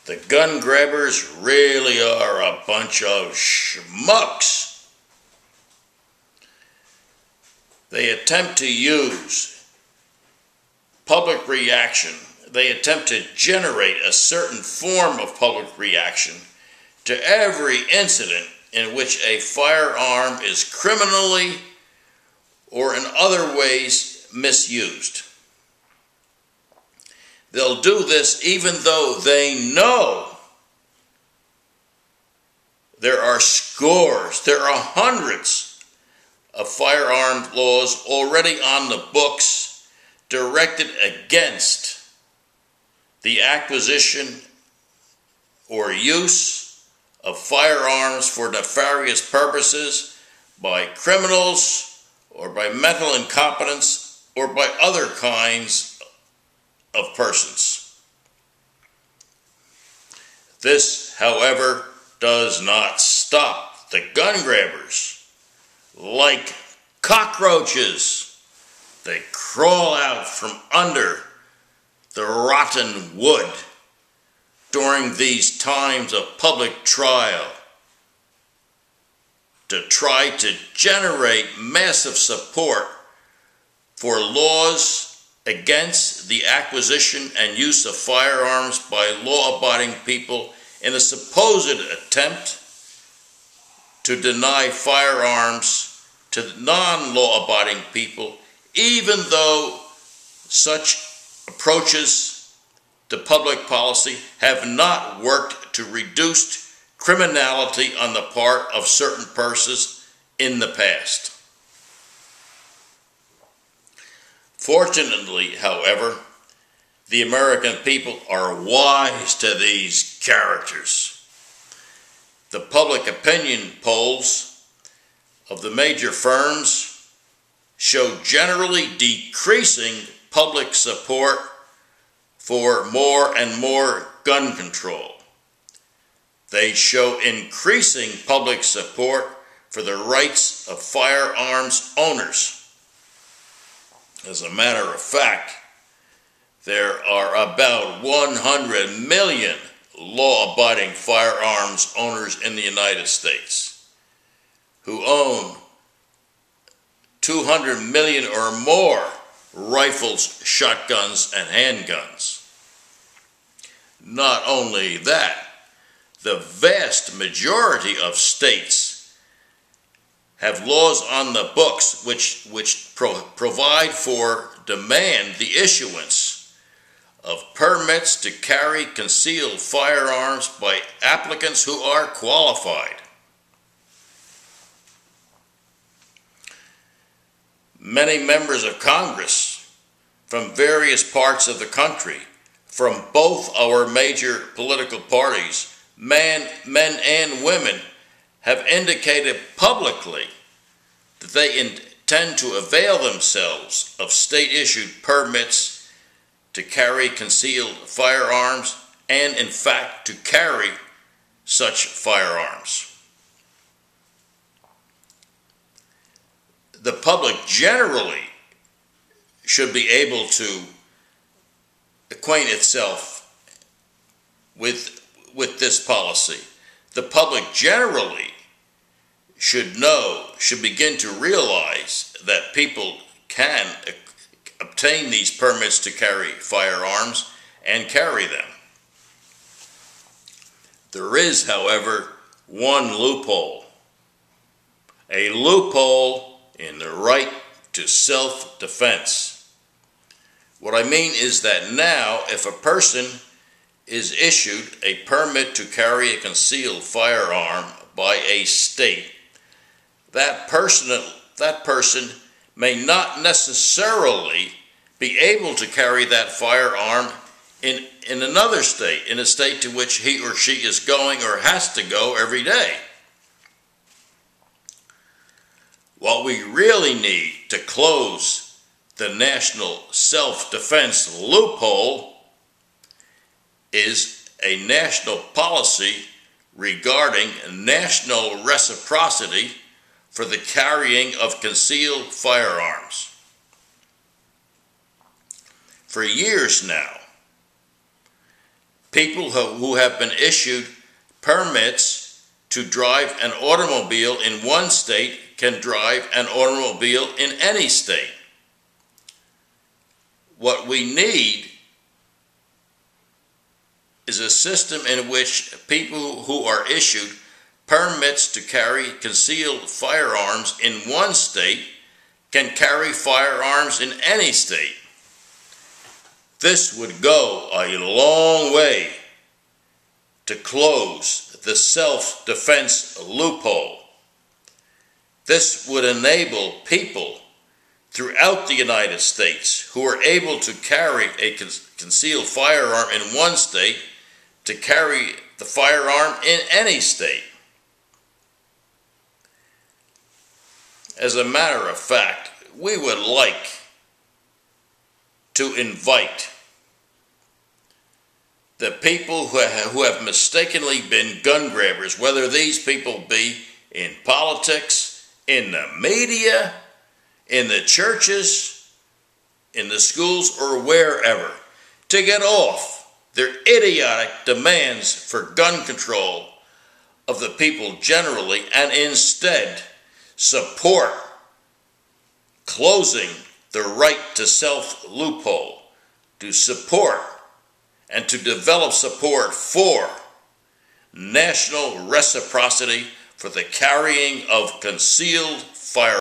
The gun grabbers really are a bunch of schmucks. They attempt to use public reaction. They attempt to generate a certain form of public reaction to every incident in which a firearm is criminally or in other ways misused. They'll do this even though they know there are scores, there are hundreds of firearm laws already on the books directed against the acquisition or use of firearms for nefarious purposes by criminals or by mental incompetence or by other kinds of persons. This, however, does not stop the gun grabbers. Like cockroaches, they crawl out from under the rotten wood during these times of public trial to try to generate massive support for laws against the acquisition and use of firearms by law-abiding people in a supposed attempt to deny firearms to non-law-abiding people, even though such approaches to public policy have not worked to reduce criminality on the part of certain persons in the past. Fortunately, however, the American people are wise to these characters. The public opinion polls of the major firms show generally decreasing public support for more and more gun control. They show increasing public support for the rights of firearms owners. As a matter of fact, there are about 100 million law-abiding firearms owners in the United States who own 200 million or more rifles, shotguns, and handguns. Not only that, the vast majority of states have laws on the books which provide for demand the issuance of permits to carry concealed firearms by applicants who are qualified. Many members of Congress from various parts of the country, from both our major political parties, men and women, have indicated publicly that they intend to avail themselves of state-issued permits to carry concealed firearms and, in fact, to carry such firearms. The public generally should be able to acquaint itself with this policy. The public generally should begin to realize that people can obtain these permits to carry firearms and carry them. There is, however, one loophole. A loophole in the right to self-defense. What I mean is that now, if a person is issued a permit to carry a concealed firearm by a state, that person may not necessarily be able to carry that firearm in another state, in a state to which he or she is going or has to go every day. What we really need to close the national self-defense loophole is a national policy regarding national reciprocity for the carrying of concealed firearms. For years now, people who have been issued permits to drive an automobile in one state can drive an automobile in any state. What we need is a system in which people who are issued permits to carry concealed firearms in one state can carry firearms in any state. This would go a long way to close the self-defense loophole. This would enable people throughout the United States who are able to carry a concealed firearm in one state to carry the firearm in any state. As a matter of fact, we would like to invite the people who have mistakenly been gun grabbers, whether these people be in politics, in the media, in the churches, in the schools, or wherever, to get off their idiotic demands for gun control of the people generally, and instead support closing the right to self loophole, to support and to develop support for national reciprocity for the carrying of concealed firearms.